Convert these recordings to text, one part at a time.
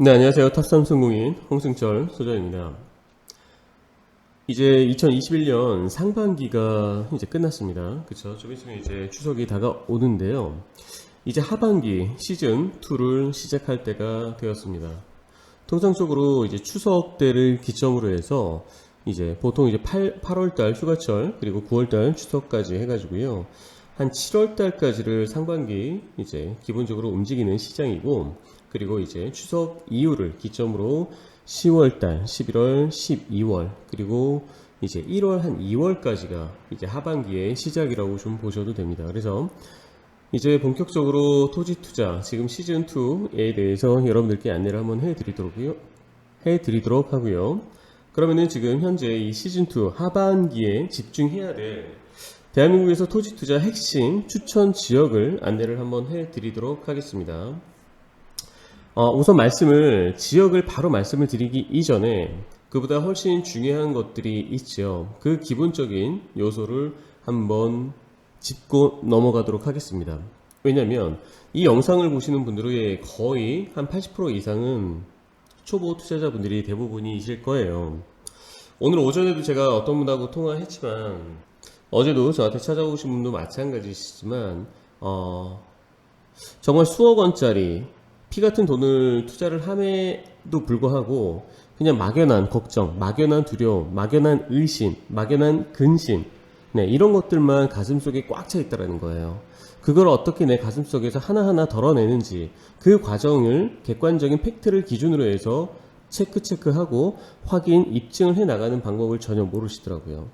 네, 안녕하세요. 탑삼성공인 홍승철 소장입니다. 이제 2021년 상반기가 이제 끝났습니다. 그쵸? 좀 있으면 이제 추석이 다가오는데요. 이제 하반기 시즌2를 시작할 때가 되었습니다. 통상적으로 이제 추석 때를 기점으로 해서 이제 보통 이제 8월달 휴가철 그리고 9월달 추석까지 해가지고요. 한 7월달까지를 상반기 이제 기본적으로 움직이는 시장이고, 그리고 이제 추석 이후를 기점으로 10월달, 11월, 12월, 그리고 이제 1월 한 2월까지가 이제 하반기의 시작이라고 좀 보셔도 됩니다. 그래서 이제 본격적으로 토지 투자 지금 시즌2에 대해서 여러분들께 안내를 한번 해드리도록 하고요. 그러면은 지금 현재 이 시즌2 하반기에 집중해야 될 대한민국에서 토지 투자 핵심 추천 지역을 안내를 한번 해드리도록 하겠습니다. 우선 지역을 바로 말씀을 드리기 이전에 그보다 훨씬 중요한 것들이 있죠. 그 기본적인 요소를 한번 짚고 넘어가도록 하겠습니다. 왜냐면 이 영상을 보시는 분들의 거의 한 80% 이상은 초보 투자자분들이 대부분이실 거예요. 오늘 오전에도 제가 어떤 분하고 통화했지만, 어제도 저한테 찾아오신 분도 마찬가지시지만 정말 수억 원짜리 피 같은 돈을 투자를 함에도 불구하고 그냥 막연한 걱정, 막연한 두려움, 막연한 의심, 막연한 근심, 네, 이런 것들만 가슴속에 꽉 차 있다라는 거예요. 그걸 어떻게 내 가슴속에서 하나하나 덜어내는지, 그 과정을 객관적인 팩트를 기준으로 해서 체크하고 확인, 입증을 해 나가는 방법을 전혀 모르시더라고요.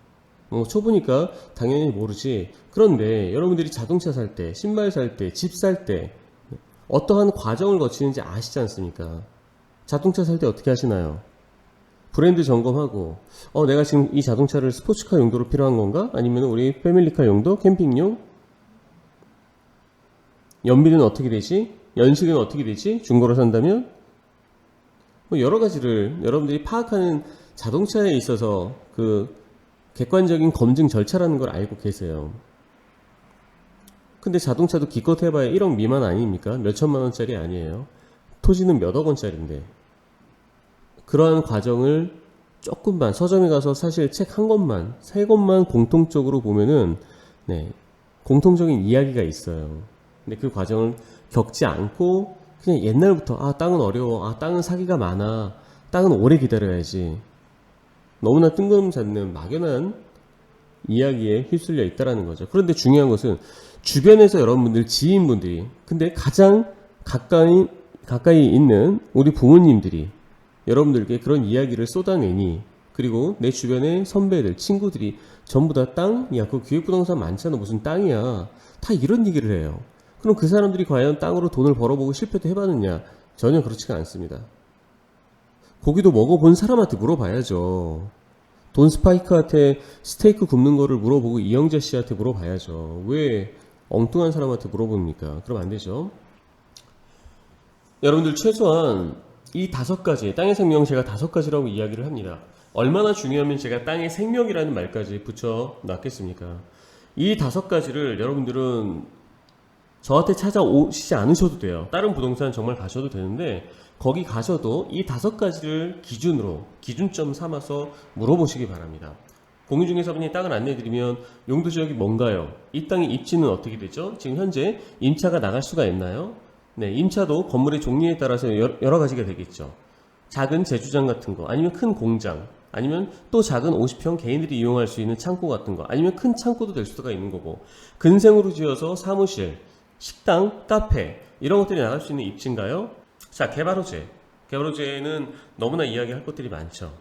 초보니까 당연히 모르지. 그런데 여러분들이 자동차 살 때, 신발 살 때, 집 살 때 어떠한 과정을 거치는지 아시지 않습니까? 자동차 살 때 어떻게 하시나요? 브랜드 점검하고, 내가 지금 이 자동차를 스포츠카 용도로 필요한 건가? 아니면 우리 패밀리카 용도? 캠핑용? 연비는 어떻게 되지? 연식은 어떻게 되지? 중고로 산다면? 여러 가지를 여러분들이 파악하는 자동차에 있어서 그 객관적인 검증 절차라는 걸 알고 계세요. 근데 자동차도 기껏 해봐야 1억 미만 아닙니까? 몇 천만 원짜리 아니에요. 토지는 몇억 원짜리인데. 그러한 과정을 조금만 서점에 가서 사실 책 한 권만, 세 권만 공통적으로 보면은 네, 공통적인 이야기가 있어요. 근데 그 과정을 겪지 않고 그냥 옛날부터 땅은 어려워, 땅은 사기가 많아, 땅은 오래 기다려야지, 너무나 뜬금없지 않는 막연한 이야기에 휩쓸려 있다라는 거죠. 그런데 중요한 것은 주변에서 여러분들 지인분들이, 근데 가장 가까이 있는 우리 부모님들이 여러분들께 그런 이야기를 쏟아내니, 그리고 내 주변의 선배들, 친구들이 전부 다 땅이야, 그 기획부동산 많잖아, 무슨 땅이야, 다 이런 얘기를 해요. 그럼 그 사람들이 과연 땅으로 돈을 벌어보고 실패도 해봤느냐? 전혀 그렇지가 않습니다. 고기도 먹어본 사람한테 물어봐야죠. 돈 스파이크한테 스테이크 굽는 거를 물어보고 이영재 씨한테 물어봐야죠. 왜 엉뚱한 사람한테 물어봅니까? 그럼 안 되죠. 여러분들 최소한 이 5가지, 땅의 생명 제가 5가지라고 이야기를 합니다. 얼마나 중요하면 제가 땅의 생명이라는 말까지 붙여 놨겠습니까? 이 5가지를 여러분들은 저한테 찾아오시지 않으셔도 돼요. 다른 부동산 정말 가셔도 되는데, 거기 가셔도 이 5가지를 기준점 삼아서 물어보시기 바랍니다. 공유중개사분이 땅을 안내해드리면 용도지역이 뭔가요? 이 땅의 입지는 어떻게 되죠? 지금 현재 임차가 나갈 수가 있나요? 네, 임차도 건물의 종류에 따라서 여러 가지가 되겠죠. 작은 제주장 같은 거, 아니면 큰 공장, 아니면 또 작은 50평 개인들이 이용할 수 있는 창고 같은 거, 아니면 큰 창고도 될 수가 있는 거고, 근생으로 지어서 사무실, 식당, 카페, 이런 것들이 나갈 수 있는 입지인가요? 자, 개발호재. 개발호재는 너무나 이야기할 것들이 많죠.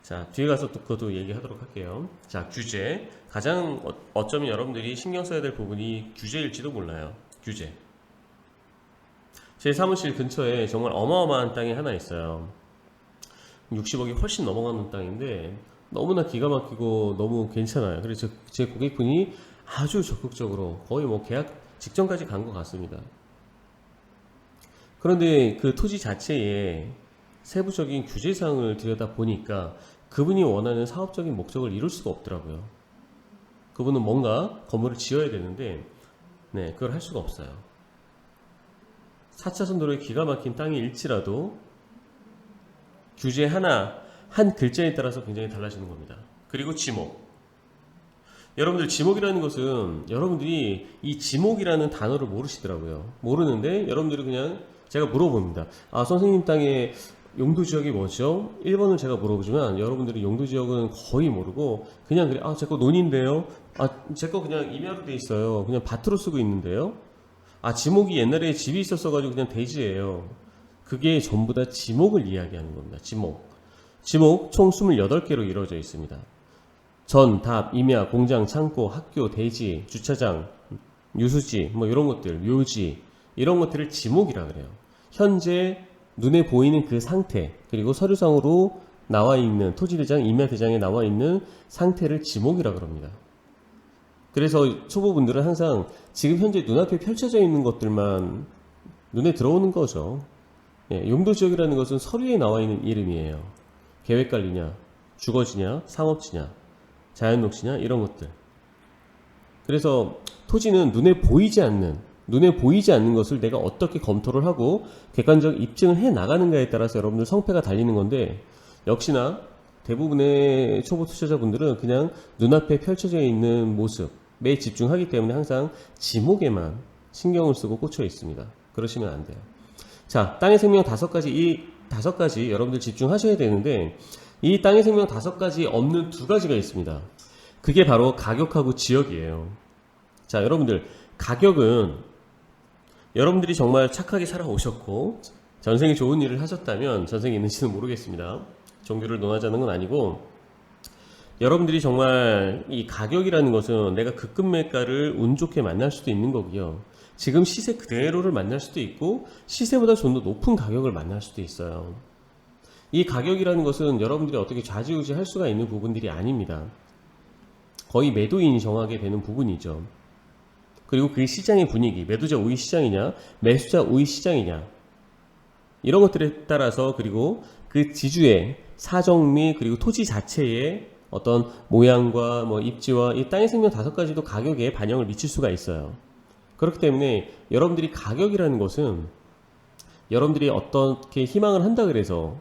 자, 뒤에 가서 또 그것도 얘기하도록 할게요. 자, 규제. 가장 어쩌면 여러분들이 신경 써야 될 부분이 규제일지도 몰라요. 규제. 제 사무실 근처에 정말 어마어마한 땅이 하나 있어요. 60억이 훨씬 넘어가는 땅인데 너무나 기가 막히고 너무 괜찮아요. 그래서 제 고객분이 아주 적극적으로 거의 계약 직전까지 간 것 같습니다. 그런데 그 토지 자체에 세부적인 규제사항을 들여다 보니까 그분이 원하는 사업적인 목적을 이룰 수가 없더라고요. 그분은 뭔가 건물을 지어야 되는데, 네, 그걸 할 수가 없어요. 4차선 도로에 기가 막힌 땅이 일지라도 규제 하나, 한 글자에 따라서 굉장히 달라지는 겁니다. 그리고 지목. 여러분들 지목이라는 것은 여러분들이 이 지목이라는 단어를 모르시더라고요. 모르는데 여러분들이 그냥 제가 물어봅니다. 아, 선생님 땅에 용도지역이 뭐죠? 1번을 제가 물어보지만 여러분들이 용도지역은 거의 모르고 그냥 그래, 아, 제 거 논인데요? 아, 제 거 그냥 임야로 돼 있어요. 그냥 밭으로 쓰고 있는데요? 아, 지목이 옛날에 집이 있었어가지고 그냥 대지예요. 그게 전부 다 지목을 이야기하는 겁니다. 지목. 지목 총 28개로 이루어져 있습니다. 전, 답, 임야, 공장, 창고, 학교, 대지, 주차장, 유수지, 뭐 이런 것들, 묘지 이런 것들을 지목이라 그래요. 현재 눈에 보이는 그 상태, 그리고 서류상으로 나와 있는 토지대장, 임야대장에 나와 있는 상태를 지목이라 그럽니다. 그래서 초보분들은 항상 지금 현재 눈앞에 펼쳐져 있는 것들만 눈에 들어오는 거죠. 예, 용도지역이라는 것은 서류에 나와 있는 이름이에요. 계획관리냐, 주거지냐, 상업지냐, 자연녹지냐 이런 것들. 그래서 토지는 눈에 보이지 않는 것을 내가 어떻게 검토를 하고 객관적 입증을 해 나가는가에 따라서 여러분들 성패가 달리는 건데, 역시나 대부분의 초보 투자자분들은 그냥 눈앞에 펼쳐져 있는 모습에 집중하기 때문에 항상 지목에만 신경을 쓰고 꽂혀 있습니다. 그러시면 안 돼요. 자, 땅의 생명 5가지, 이 5가지 여러분들 집중하셔야 되는데, 이 땅의 생명 5가지 없는 2가지가 있습니다. 그게 바로 가격하고 지역이에요. 자, 여러분들 가격은 여러분들이 정말 착하게 살아오셨고 전생에 좋은 일을 하셨다면, 전생에 있는지는 모르겠습니다. 종교를 논하자는 건 아니고, 여러분들이 정말 이 가격이라는 것은 내가 급금매가를 운 좋게 만날 수도 있는 거고요. 지금 시세 그대로를 만날 수도 있고 시세보다 좀 더 높은 가격을 만날 수도 있어요. 이 가격이라는 것은 여러분들이 어떻게 좌지우지 할 수가 있는 부분들이 아닙니다. 거의 매도인이 정하게 되는 부분이죠. 그리고 그 시장의 분위기, 매도자 우위 시장이냐, 매수자 우위 시장이냐, 이런 것들에 따라서, 그리고 그 지주의 사정미, 그리고 토지 자체의 어떤 모양과 뭐 입지와 이 땅의 생명 5가지도 가격에 반영을 미칠 수가 있어요. 그렇기 때문에 여러분들이 가격이라는 것은 여러분들이 어떻게 희망을 한다 그래서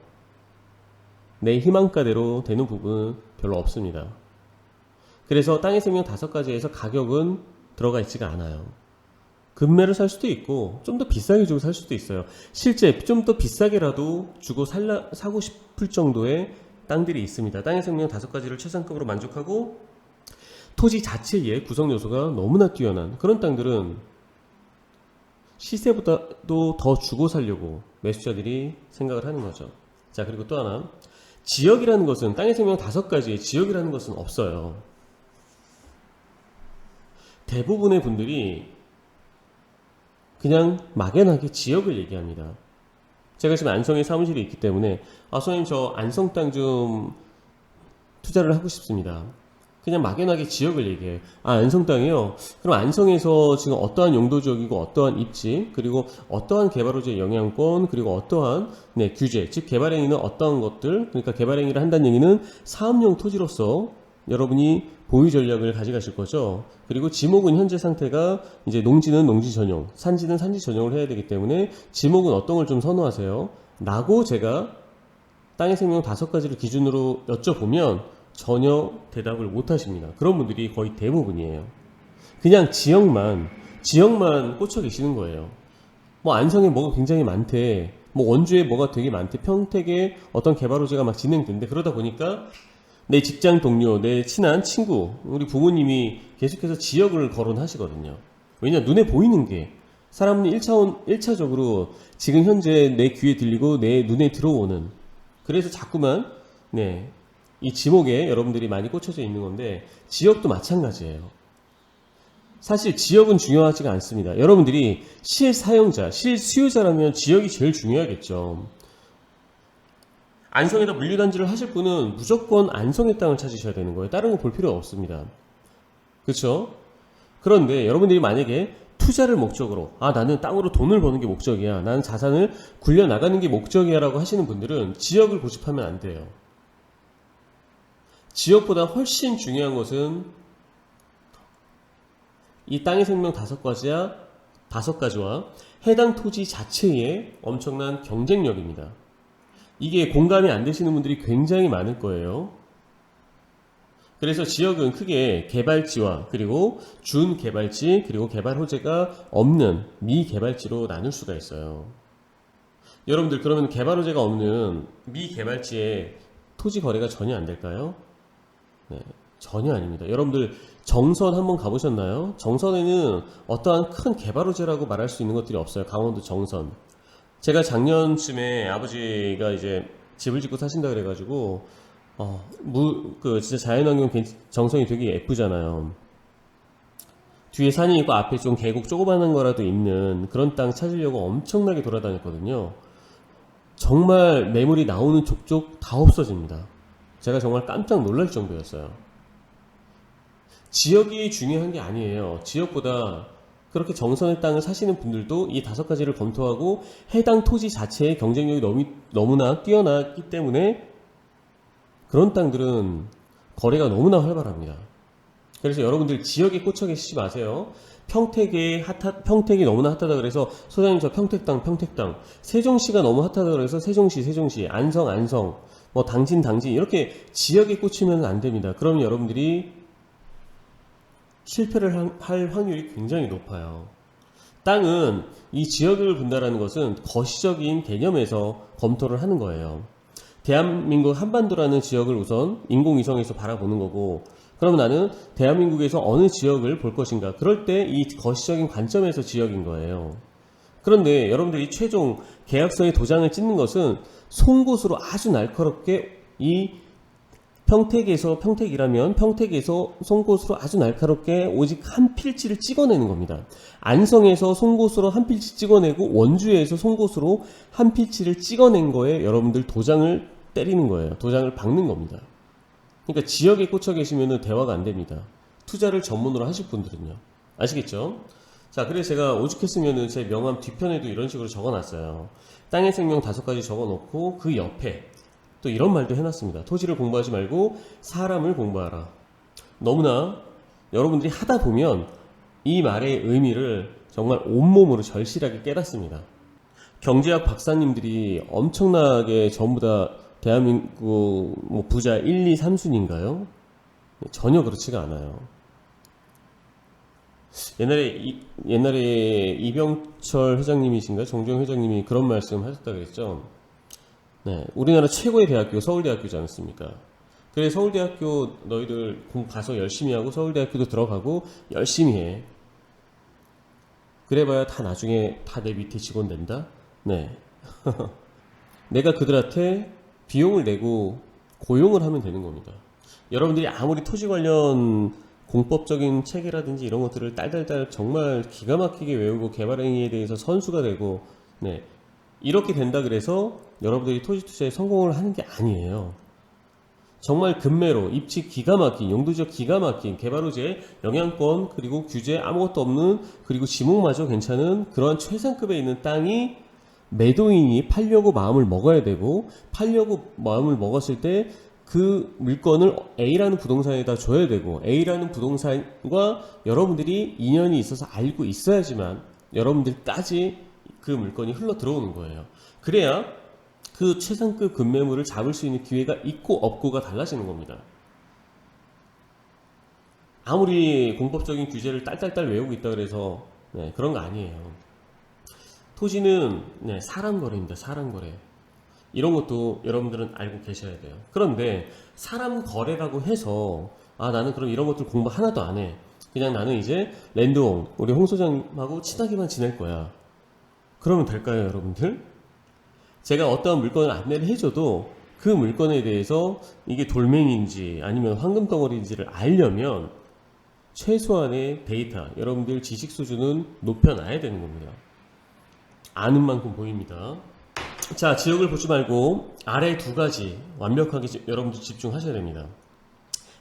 내 희망가대로 되는 부분은 별로 없습니다. 그래서 땅의 생명 5가지에서 가격은 들어가 있지가 않아요. 금매를 살 수도 있고 좀 더 비싸게 주고 살 수도 있어요. 실제 좀 더 비싸게라도 주고 사고 싶을 정도의 땅들이 있습니다. 땅의 생명 5가지를 최상급으로 만족하고 토지 자체의 구성 요소가 너무나 뛰어난 그런 땅들은 시세보다도 더 주고 살려고 매수자들이 생각을 하는 거죠. 자, 그리고 또 하나, 지역이라는 것은, 땅의 생명 5가지의 지역이라는 것은 없어요. 대부분의 분들이 그냥 막연하게 지역을 얘기합니다. 제가 지금 안성에 사무실이 있기 때문에, 아, 선생님 저 안성 땅 좀 투자를 하고 싶습니다. 그냥 막연하게 지역을 얘기해요. 아, 안성 땅이요? 그럼 안성에서 지금 어떠한 용도지역이고 어떠한 입지, 그리고 어떠한 개발호지의 영향권, 그리고 어떠한 규제, 즉 개발행위는 어떠한 것들, 그러니까 개발행위를 한다는 얘기는 사업용 토지로서 여러분이 보유 전략을 가져가실 거죠. 그리고 지목은 현재 상태가 이제 농지는 농지 전용, 산지는 산지 전용을 해야 되기 때문에 지목은 어떤 걸 좀 선호하세요? 라고 제가 땅의 생명 5가지를 기준으로 여쭤보면 전혀 대답을 못 하십니다. 그런 분들이 거의 대부분이에요. 그냥 지역만 꽂혀 계시는 거예요. 뭐 안성에 뭐가 굉장히 많대, 뭐 원주에 뭐가 되게 많대, 평택에 어떤 개발호재가 막 진행된대. 그러다 보니까 내 직장 동료, 내 친한 친구, 우리 부모님이 계속해서 지역을 거론하시거든요. 왜냐, 눈에 보이는 게, 사람은 1차적으로 지금 현재 내 귀에 들리고 내 눈에 들어오는, 그래서 자꾸만 이 지목에 여러분들이 많이 꽂혀져 있는 건데, 지역도 마찬가지예요. 사실 지역은 중요하지가 않습니다. 여러분들이 실사용자, 실수요자라면 지역이 제일 중요하겠죠. 안성에다 물류단지를 하실 분은 무조건 안성의 땅을 찾으셔야 되는 거예요. 다른 거 볼 필요 없습니다. 그렇죠? 그런데 여러분들이 만약에 투자를 목적으로, 아, 나는 땅으로 돈을 버는 게 목적이야, 나는 자산을 굴려나가는 게 목적이야 라고 하시는 분들은 지역을 고집하면 안 돼요. 지역보다 훨씬 중요한 것은 이 땅의 생명 5가지와 5가지와 해당 토지 자체의 엄청난 경쟁력입니다. 이게 공감이 안 되시는 분들이 굉장히 많을 거예요. 그래서 지역은 크게 개발지와 그리고 준개발지 그리고 개발 호재가 없는 미개발지로 나눌 수가 있어요. 여러분들 그러면 개발 호재가 없는 미개발지에 토지 거래가 전혀 안 될까요? 네, 전혀 아닙니다. 여러분들 정선 한번 가보셨나요? 정선에는 어떠한 큰 개발 호재라고 말할 수 있는 것들이 없어요. 강원도 정선. 제가 작년쯤에 아버지가 이제 집을 짓고 사신다 그래가지고 진짜 자연환경 정선이 되게 예쁘잖아요. 뒤에 산이 있고 앞에 좀 계곡 조그마한 거라도 있는 그런 땅 찾으려고 엄청나게 돌아다녔거든요. 정말 매물이 나오는 족족 다 없어집니다. 제가 정말 깜짝 놀랄 정도였어요. 지역이 중요한 게 아니에요. 지역보다 그렇게 정선의 땅을 사시는 분들도 이 5가지를 검토하고 해당 토지 자체의 경쟁력이 너무나 뛰어나기 때문에 그런 땅들은 거래가 너무나 활발합니다. 그래서 여러분들 지역에 꽂혀 계시지 마세요. 평택이 너무나 핫하다 그래서 소장님 저 평택땅 세종시가 너무 핫하다 그래서 세종시 안성 뭐 당진 이렇게 지역에 꽂히면 안 됩니다. 그러면 여러분들이 실패를 할 확률이 굉장히 높아요. 땅은 이 지역을 본다라는 것은 거시적인 개념에서 검토를 하는 거예요. 대한민국 한반도라는 지역을 우선 인공위성에서 바라보는 거고, 그러면 나는 대한민국에서 어느 지역을 볼 것인가? 그럴 때 이 거시적인 관점에서 지역인 거예요. 그런데 여러분들이 최종 계약서에 도장을 찍는 것은 송곳으로 아주 날카롭게 이 평택이라면 평택에서 송곳으로 아주 날카롭게 오직 한 필지를 찍어내는 겁니다. 안성에서 송곳으로 한 필지 찍어내고 원주에서 송곳으로 한 필지를 찍어낸 거에 여러분들 도장을 때리는 거예요. 도장을 박는 겁니다. 그러니까 지역에 꽂혀 계시면 대화가 안 됩니다. 투자를 전문으로 하실 분들은요. 아시겠죠? 자, 그래서 제가 오죽했으면 제 명함 뒤편에도 이런 식으로 적어놨어요. 땅의 생명 5가지 적어놓고 그 옆에 또 이런 말도 해놨습니다. 토지를 공부하지 말고 사람을 공부하라. 너무나 여러분들이 하다 보면 이 말의 의미를 정말 온몸으로 절실하게 깨닫습니다. 경제학 박사님들이 엄청나게 전부 다 대한민국 부자 1, 2, 3순인가요? 전혀 그렇지가 않아요. 옛날에 이병철 회장님이신가 정주영 회장님이 그런 말씀 하셨다 그랬죠. 네, 우리나라 최고의 대학교 서울대학교지 않습니까? 그래 서울대학교 너희들 공부 가서 열심히 하고 서울대학교도 들어가고 열심히 해. 그래봐야 다 나중에 다 내 밑에 직원 된다? 네. 내가 그들한테 비용을 내고 고용을 하면 되는 겁니다. 여러분들이 아무리 토지 관련 공법적인 체계라든지 이런 것들을 딸딸딸 정말 기가 막히게 외우고 개발행위에 대해서 선수가 되고 네, 이렇게 된다 그래서 여러분들이 토지 투자에 성공을 하는 게 아니에요. 정말 금매로 입지 기가 막힌 용도지역 기가 막힌 개발호재 영향권 그리고 규제 아무것도 없는 그리고 지목마저 괜찮은 그러한 최상급에 있는 땅이 매도인이 팔려고 마음을 먹어야 되고 팔려고 마음을 먹었을 때 그 물건을 A라는 부동산에다 줘야 되고 A라는 부동산과 여러분들이 인연이 있어서 알고 있어야지만 여러분들까지 그 물건이 흘러 들어오는 거예요. 그래야 그 최상급 급매물을 잡을 수 있는 기회가 있고 없고가 달라지는 겁니다. 아무리 공법적인 규제를 딸딸딸 외우고 있다 그래서 네, 그런 거 아니에요. 토지는 네, 사람 거래입니다. 사람 거래. 이런 것도 여러분들은 알고 계셔야 돼요. 그런데 사람 거래라고 해서 나는 그럼 이런 것들 공부 하나도 안 해. 그냥 나는 이제 랜드옹 우리 홍 소장님하고 친하게만 지낼 거야. 그러면 될까요, 여러분들? 제가 어떠한 물건을 안내를 해줘도 그 물건에 대해서 이게 돌멩이인지 아니면 황금덩어리인지를 알려면 최소한의 데이터, 여러분들 지식 수준은 높여놔야 되는 겁니다. 아는 만큼 보입니다. 자, 지역을 보지 말고 아래 2가지 완벽하게 여러분들 집중하셔야 됩니다.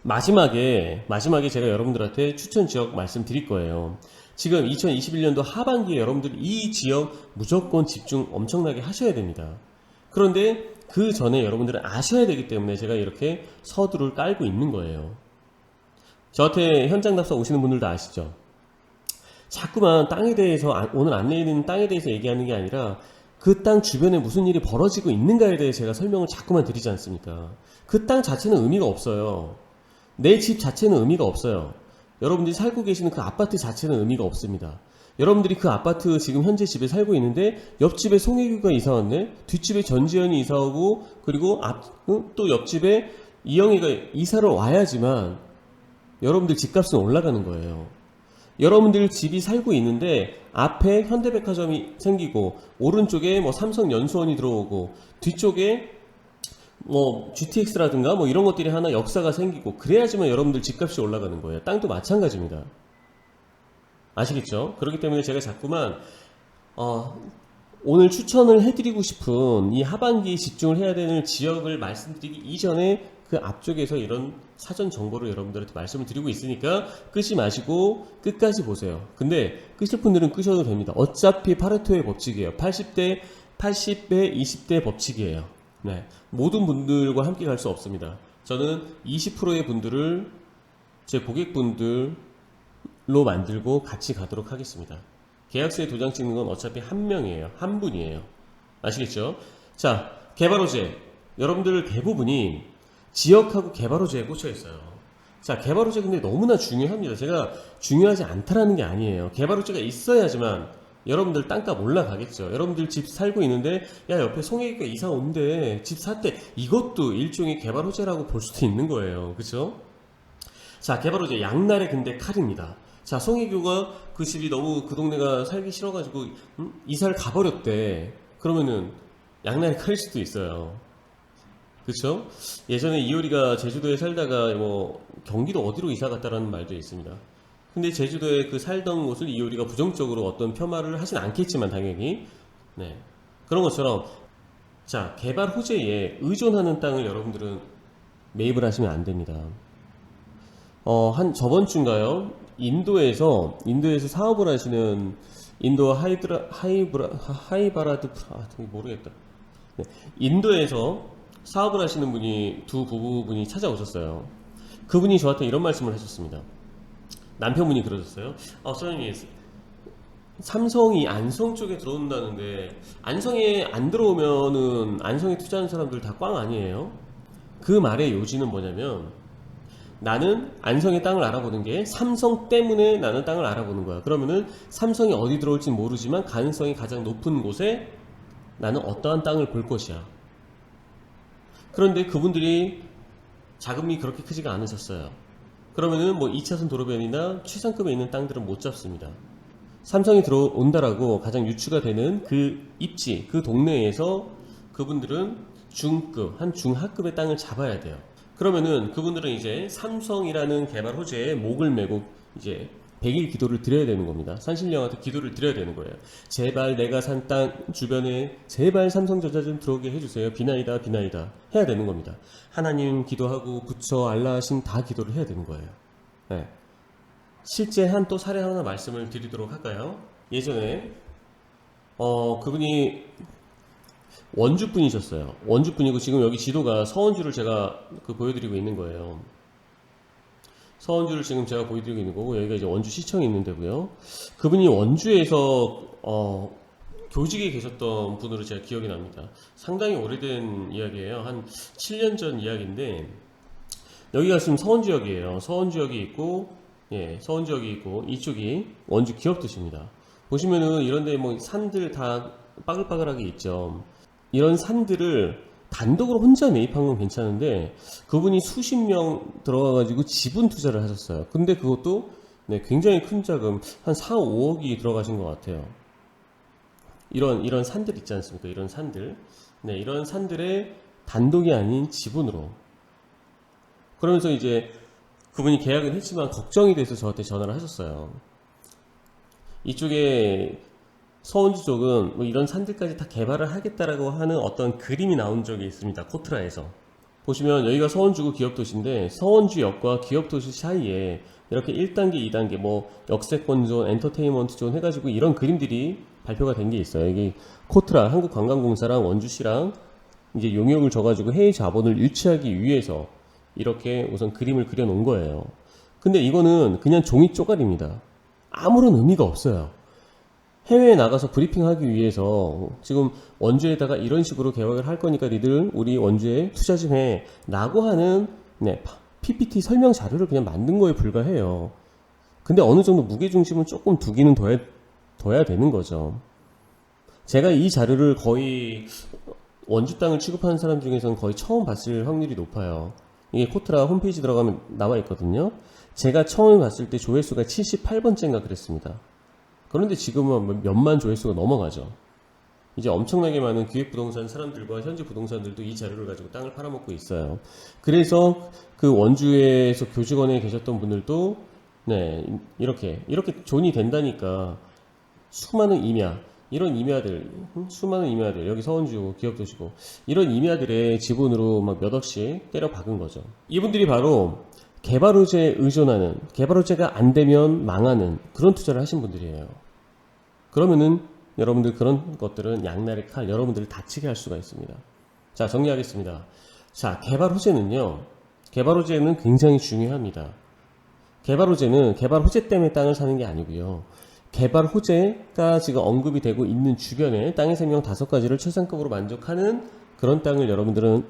마지막에 제가 여러분들한테 추천 지역 말씀드릴 거예요. 지금 2021년도 하반기에 여러분들 이 지역 무조건 집중 엄청나게 하셔야 됩니다. 그런데 그 전에 여러분들은 아셔야 되기 때문에 제가 이렇게 서두를 깔고 있는 거예요. 저한테 현장 답사 오시는 분들도 아시죠? 자꾸만 땅에 대해서 오늘 안내해 있는 땅에 대해서 얘기하는 게 아니라 그 땅 주변에 무슨 일이 벌어지고 있는가에 대해 제가 설명을 자꾸만 드리지 않습니까? 그 땅 자체는 의미가 없어요. 내 집 자체는 의미가 없어요. 여러분들이 살고 계시는 그 아파트 자체는 의미가 없습니다. 여러분들이 그 아파트 지금 현재 집에 살고 있는데 옆집에 송혜교가 이사 왔네, 뒷집에 전지현이 이사 오고, 그리고 또 옆집에 이영희가 이사를 와야지만 여러분들 집값은 올라가는 거예요. 여러분들 집이 살고 있는데 앞에 현대백화점이 생기고 오른쪽에 뭐 삼성연수원이 들어오고 뒤쪽에 뭐 GTX라든가 뭐 이런 것들이 하나 역사가 생기고 그래야지만 여러분들 집값이 올라가는 거예요. 땅도 마찬가지입니다. 아시겠죠? 그렇기 때문에 제가 자꾸만 오늘 추천을 해드리고 싶은 이 하반기에 집중을 해야 되는 지역을 말씀드리기 이전에 그 앞쪽에서 이런 사전 정보를 여러분들한테 말씀을 드리고 있으니까 끄지 마시고 끝까지 보세요. 근데 끄실 분들은 끄셔도 됩니다. 어차피 파레토의 법칙이에요. 80대 20대 법칙이에요. 네. 모든 분들과 함께 갈 수 없습니다. 저는 20%의 분들을 제 고객분들로 만들고 같이 가도록 하겠습니다. 계약서에 도장 찍는 건 어차피 한 명이에요. 한 분이에요. 아시겠죠? 자, 개발호재. 여러분들 대부분이 지역하고 개발호재에 꽂혀 있어요. 자, 개발호재 근데 너무나 중요합니다. 제가 중요하지 않다라는 게 아니에요. 개발호재가 있어야지만 여러분들 땅값 올라가겠죠. 여러분들 집 살고 있는데 야 옆에 송혜교가 이사 온대, 집 샀대. 이것도 일종의 개발호재라고 볼 수도 있는 거예요. 그쵸? 자, 개발호재 양날의 근데 칼입니다. 자, 송혜교가 그 집이 너무 그 동네가 살기 싫어가지고 이사를 가버렸대. 그러면은 양날의 칼일 수도 있어요. 그쵸? 예전에 이효리가 제주도에 살다가 뭐 경기도 어디로 이사 갔다라는 말도 있습니다. 근데 제주도에 그 살던 곳을 이효리가 부정적으로 어떤 폄하를 하진 않겠지만 당연히 네. 그런 것처럼 자, 개발 호재에 의존하는 땅을 여러분들은 매입을 하시면 안 됩니다. 한 저번 주인가요? 인도에서 사업을 하시는 인도 하이바라드 모르겠다. 네. 인도에서 사업을 하시는 분이 두 부부분이 찾아오셨어요. 그분이 저한테 이런 말씀을 하셨습니다. 남편분이 그러셨어요. 선생님, 삼성이 안성 쪽에 들어온다는데 안성에 안 들어오면은 안성에 투자하는 사람들 다 꽝 아니에요? 그 말의 요지는 뭐냐면 나는 안성의 땅을 알아보는 게 삼성 때문에 나는 땅을 알아보는 거야. 그러면은 삼성이 어디 들어올지 모르지만 가능성이 가장 높은 곳에 나는 어떠한 땅을 볼 것이야. 그런데 그분들이 자금이 그렇게 크지가 않으셨어요. 그러면은 뭐 2차선 도로변이나 최상급에 있는 땅들은 못 잡습니다. 삼성이 들어온다라고 가장 유추가 되는 그 입지, 그 동네에서 그분들은 중급, 한 중하급의 땅을 잡아야 돼요. 그러면은 그분들은 이제 삼성이라는 개발 호재에 목을 메고 이제 100일 기도를 드려야 되는 겁니다. 산신령한테 기도를 드려야 되는 거예요. 제발 내가 산 땅 주변에 제발 삼성전자 좀 들어오게 해주세요. 비나이다 비나이다 해야 되는 겁니다. 하나님 기도하고 부처 알라신 다 기도를 해야 되는 거예요. 네. 실제 한 또 사례 하나 말씀을 드리도록 할까요? 예전에 그분이 원주 분이셨어요. 원주 분이고 지금 여기 지도가 서원주를 제가 보여드리고 있는 거예요. 서원주를 지금 제가 보여드리고 있는 거고 여기가 이제 원주 시청이 있는 데고요. 그분이 원주에서 교직에 계셨던 분으로 제가 기억이 납니다. 상당히 오래된 이야기예요. 한 7년 전 이야기인데 여기가 지금 서원주역이에요. 서원주역이 있고 서원주역이 있고 이쪽이 원주 기업도시입니다. 보시면은 이런데 뭐 산들 다 빠글빠글하게 있죠. 이런 산들을 단독으로 혼자 매입한 건 괜찮은데 그분이 수십 명 들어가가지고 지분 투자를 하셨어요. 근데 그것도 굉장히 큰 자금 한 4, 5억이 들어가신 것 같아요. 이런 산들 있지 않습니까? 이런 산들. 이런 산들의 단독이 아닌 지분으로. 그러면서 이제 그분이 계약은 했지만 걱정이 돼서 저한테 전화를 하셨어요. 이쪽에 서원주 쪽은 뭐 이런 산들까지 다 개발을 하겠다라고 하는 어떤 그림이 나온 적이 있습니다. 코트라에서. 보시면 여기가 서원주구 기업도시인데 서원주역과 기업도시 사이에 이렇게 1단계, 2단계 뭐 역세권존, 엔터테인먼트존 해가지고 이런 그림들이 발표가 된 게 있어요. 여기 코트라, 한국관광공사랑 원주시랑 이제 용역을 줘가지고 해외 자본을 유치하기 위해서 이렇게 우선 그림을 그려놓은 거예요. 근데 이거는 그냥 종이 쪼가리입니다. 아무런 의미가 없어요. 해외에 나가서 브리핑하기 위해서 지금 원주에다가 이런 식으로 계획을 할 거니까 니들 우리 원주에 투자 좀 해 라고 하는 PPT 설명 자료를 그냥 만든 거에 불과해요. 근데 어느 정도 무게중심은 조금 두기는 둬야 되는 거죠. 제가 이 자료를 거의 원주 땅을 취급하는 사람 중에서는 거의 처음 봤을 확률이 높아요. 이게 코트라 홈페이지 들어가면 나와 있거든요. 제가 처음 봤을 때 조회수가 78번째인가 그랬습니다. 그런데 지금은 몇만 조회수가 넘어가죠. 이제 엄청나게 많은 기획부동산 사람들과 현지 부동산들도 이 자료를 가지고 땅을 팔아먹고 있어요. 그래서 그 원주에서 교직원에 계셨던 분들도 이렇게 존이 된다니까 수많은 임야, 이런 임야들, 수많은 임야들, 여기 서원주 기업도시고 이런 임야들의 지분으로 막 몇 억씩 때려 박은 거죠. 이분들이 바로 개발호재에 의존하는, 개발호재가 안 되면 망하는 그런 투자를 하신 분들이에요. 그러면은 여러분들 그런 것들은 양날의 칼, 여러분들을 다치게 할 수가 있습니다. 자, 정리하겠습니다. 자, 개발호재는요, 개발호재는 굉장히 중요합니다. 개발호재는 개발호재 때문에 땅을 사는 게 아니고요. 개발호재가 지금 언급이 되고 있는 주변에 땅의 생명 5가지를 최상급으로 만족하는 그런 땅을 여러분들은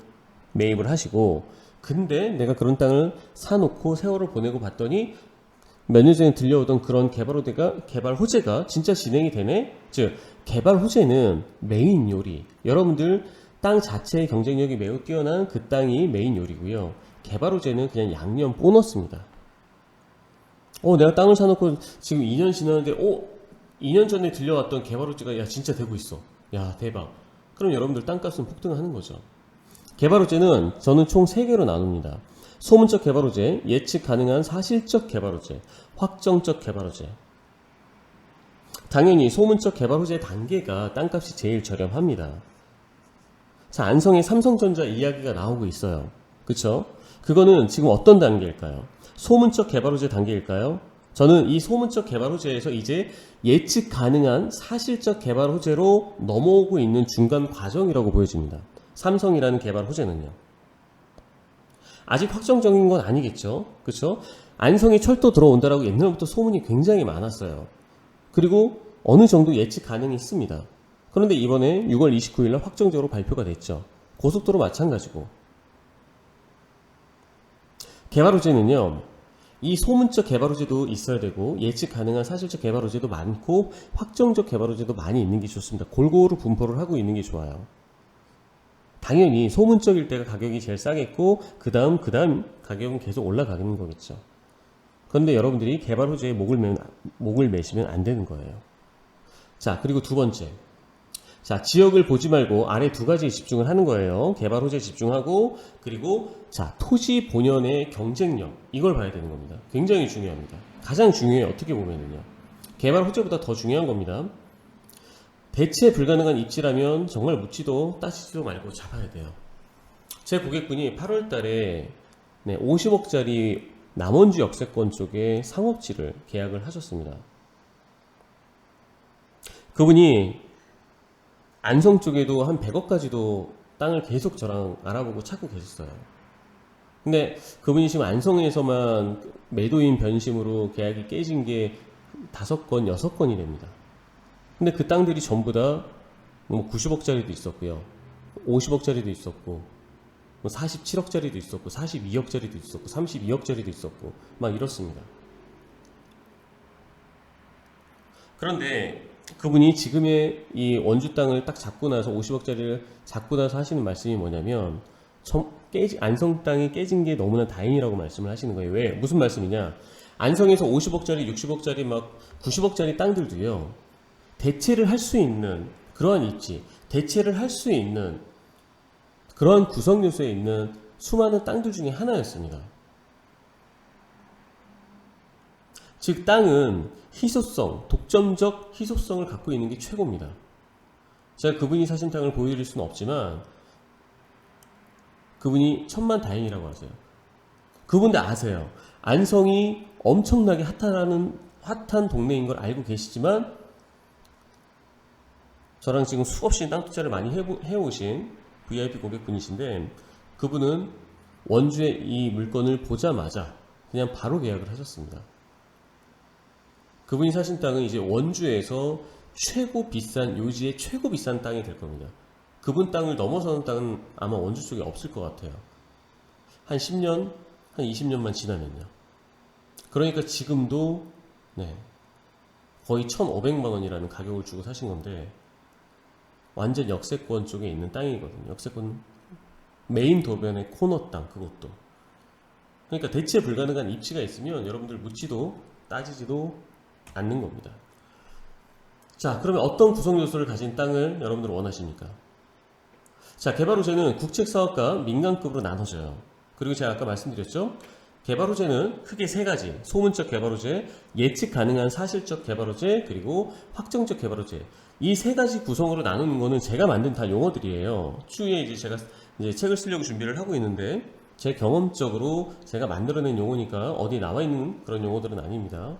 매입을 하시고, 근데 내가 그런 땅을 사놓고 세월을 보내고 봤더니 몇 년 전에 들려오던 그런 개발호재가 진짜 진행이 되네? 즉, 개발호재는 메인 요리. 여러분들 땅 자체의 경쟁력이 매우 뛰어난 그 땅이 메인 요리고요. 개발호재는 그냥 양념 보너스입니다. 내가 땅을 사놓고 지금 2년 지났는데, 2년 전에 들려왔던 개발호재가, 야, 진짜 되고 있어. 야, 대박. 그럼 여러분들 땅값은 폭등하는 거죠. 개발호재는 저는 총 3개로 나눕니다. 소문적 개발호재, 예측 가능한 사실적 개발호재, 확정적 개발호재. 당연히 소문적 개발호재 단계가 땅값이 제일 저렴합니다. 자, 안성의 삼성전자 이야기가 나오고 있어요. 그쵸? 그거는 지금 어떤 단계일까요? 소문적 개발호재 단계일까요? 저는 이 소문적 개발호재에서 이제 예측 가능한 사실적 개발호재로 넘어오고 있는 중간 과정이라고 보여집니다. 삼성이라는 개발호재는요. 아직 확정적인 건 아니겠죠. 그쵸? 안성에 철도 들어온다라고 옛날부터 소문이 굉장히 많았어요. 그리고 어느 정도 예측 가능했습니다. 그런데 이번에 6월 29일날 확정적으로 발표가 됐죠. 고속도로 마찬가지고. 개발호재는요, 이 소문적 개발호재도 있어야 되고 예측 가능한 사실적 개발호재도 많고 확정적 개발호재도 많이 있는 게 좋습니다. 골고루 분포를 하고 있는 게 좋아요. 당연히 소문적일 때가 가격이 제일 싸겠고 그 다음 가격은 계속 올라가는 거겠죠. 그런데 여러분들이 개발호재에 목을 매시면 안 되는 거예요. 자, 그리고 두 번째. 자, 지역을 보지 말고 아래 2가지에 집중을 하는 거예요. 개발호재에 집중하고, 그리고 자, 토지 본연의 경쟁력, 이걸 봐야 되는 겁니다. 굉장히 중요합니다. 가장 중요해요. 어떻게 보면은요. 개발호재보다 더 중요한 겁니다. 대체 불가능한 입지라면 정말 묻지도 따지지도 말고 잡아야 돼요. 제 고객분이 8월 달에 50억짜리 남원주 역세권 쪽에 상업지를 계약을 하셨습니다. 그분이 안성 쪽에도 한 100억까지도 땅을 계속 저랑 알아보고 찾고 계셨어요. 근데 그분이 지금 안성에서만 매도인 변심으로 계약이 깨진 게 5건, 6건이 됩니다. 근데 그 땅들이 전부 다 90억짜리도 있었고요. 50억짜리도 있었고, 47억짜리도 있었고, 42억짜리도 있었고, 32억짜리도 있었고, 막 이렇습니다. 그런데 그분이 지금의 이 원주 땅을 딱 잡고 나서 50억짜리를 잡고 나서 하시는 말씀이 뭐냐면, 안성 땅이 깨진 게 너무나 다행이라고 말씀을 하시는 거예요. 왜? 무슨 말씀이냐? 안성에서 50억짜리, 60억짜리, 막 90억짜리 땅들도요, 대체를 할 수 있는 그러한 입지, 대체를 할 수 있는 그러한 구성 요소에 있는 수많은 땅들 중에 하나였습니다. 즉, 땅은 희소성, 독점적 희소성을 갖고 있는 게 최고입니다. 제가 그분이 사신 땅을 보여드릴 수는 없지만 그분이 천만다행이라고 하세요. 그분도 아세요. 안성이 엄청나게 핫한 동네인 걸 알고 계시지만 저랑 지금 수없이 땅 투자를 많이 해오신 VIP 고객분이신데, 그분은 원주의 이 물건을 보자마자 그냥 바로 계약을 하셨습니다. 그분이 사신 땅은 이제 원주에서 최고 비싼, 요지의 최고 비싼 땅이 될 겁니다. 그분 땅을 넘어서는 땅은 아마 원주 쪽에 없을 것 같아요. 한 10년, 한 20년만 지나면요. 그러니까 지금도 네, 거의 1,500만 원이라는 가격을 주고 사신 건데 완전 역세권 쪽에 있는 땅이거든요. 역세권 메인 도변의 코너 땅, 그것도. 그러니까 대체 불가능한 입지가 있으면 여러분들 묻지도 따지지도 않는 겁니다. 자, 그러면 어떤 구성 요소를 가진 땅을 여러분들 원하십니까? 자, 개발호재는 국책사업과 민간급으로 나눠져요. 그리고 제가 아까 말씀드렸죠? 개발호재는 크게 세 가지: 소문적 개발호재, 예측 가능한 사실적 개발호재, 그리고 확정적 개발호재. 이 세 가지 구성으로 나누는 거는 제가 만든 다 용어들이에요. 추후에 이제 제가 책을 쓰려고 준비를 하고 있는데 제 경험적으로 제가 만들어낸 용어니까 어디 나와 있는 그런 용어들은 아닙니다.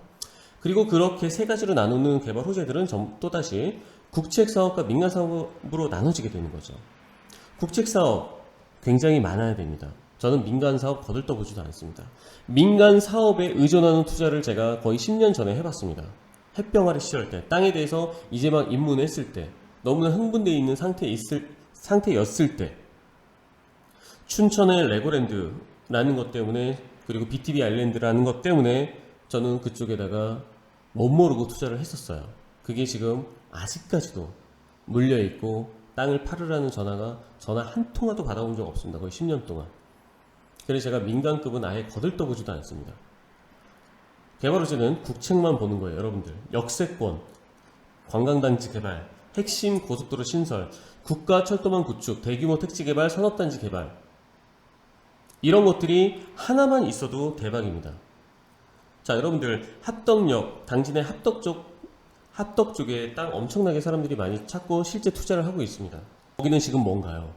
그리고 그렇게 세 가지로 나누는 개발 호재들은 또다시 국책사업과 민간사업으로 나눠지게 되는 거죠. 국책사업 굉장히 많아야 됩니다. 저는 민간사업 거들떠보지도 않습니다. 민간사업에 의존하는 투자를 제가 거의 10년 전에 해봤습니다. 햇병아리 시절 때, 땅에 대해서 이제 막 입문했을 때, 너무나 흥분되어 있는 상태였을 때, 춘천의 레고랜드라는 것 때문에, 그리고 BTB 아일랜드라는 것 때문에 저는 그쪽에다가 못 모르고 투자를 했었어요. 그게 지금 아직까지도 물려있고 땅을 팔으라는 전화 한 통화도 받아본 적 없습니다. 거의 10년 동안. 그래서 제가 민간급은 아예 거들떠보지도 않습니다. 개발호재는 국책만 보는 거예요. 여러분들 역세권, 관광단지 개발, 핵심 고속도로 신설, 국가 철도망 구축, 대규모 택지 개발, 산업단지 개발, 이런 것들이 하나만 있어도 대박입니다. 자, 여러분들 합덕역, 당진의 합덕 쪽에 땅 엄청나게 사람들이 많이 찾고 실제 투자를 하고 있습니다. 거기는 지금 뭔가요?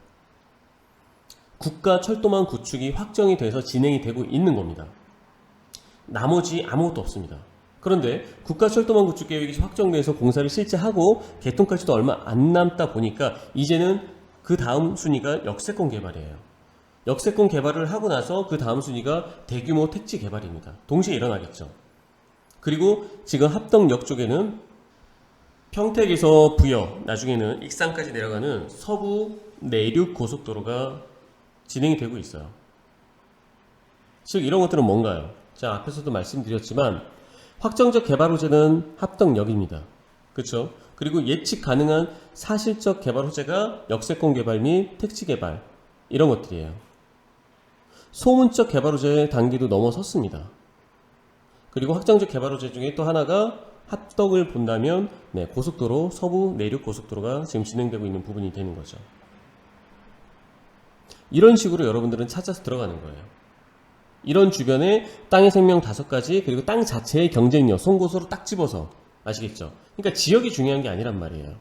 국가 철도망 구축이 확정이 돼서 진행이 되고 있는 겁니다. 나머지 아무것도 없습니다. 그런데 국가 철도망 구축 계획이 확정돼서 공사를 실제 하고 개통까지도 얼마 안 남다 보니까 이제는 그 다음 순위가 역세권 개발이에요. 역세권 개발을 하고 나서 그 다음 순위가 대규모 택지 개발입니다. 동시에 일어나겠죠. 그리고 지금 합덕역 쪽에는 평택에서 부여, 나중에는 익산까지 내려가는 서부 내륙 고속도로가 진행이 되고 있어요. 즉 이런 것들은 뭔가요? 자, 앞에서도 말씀드렸지만 확정적 개발 호재는 합덕역입니다. 그렇죠? 그리고 예측 가능한 사실적 개발 호재가 역세권 개발 및 택지 개발, 이런 것들이에요. 소문적 개발 호재 단계도 넘어섰습니다. 그리고 확정적 개발 호재 중에 또 하나가 합덕을 본다면 고속도로, 서부 내륙 고속도로가 지금 진행되고 있는 부분이 되는 거죠. 이런 식으로 여러분들은 찾아서 들어가는 거예요. 이런 주변에 땅의 생명 5가지, 그리고 땅 자체의 경쟁력, 송곳으로 딱 집어서, 아시겠죠? 그러니까 지역이 중요한 게 아니란 말이에요.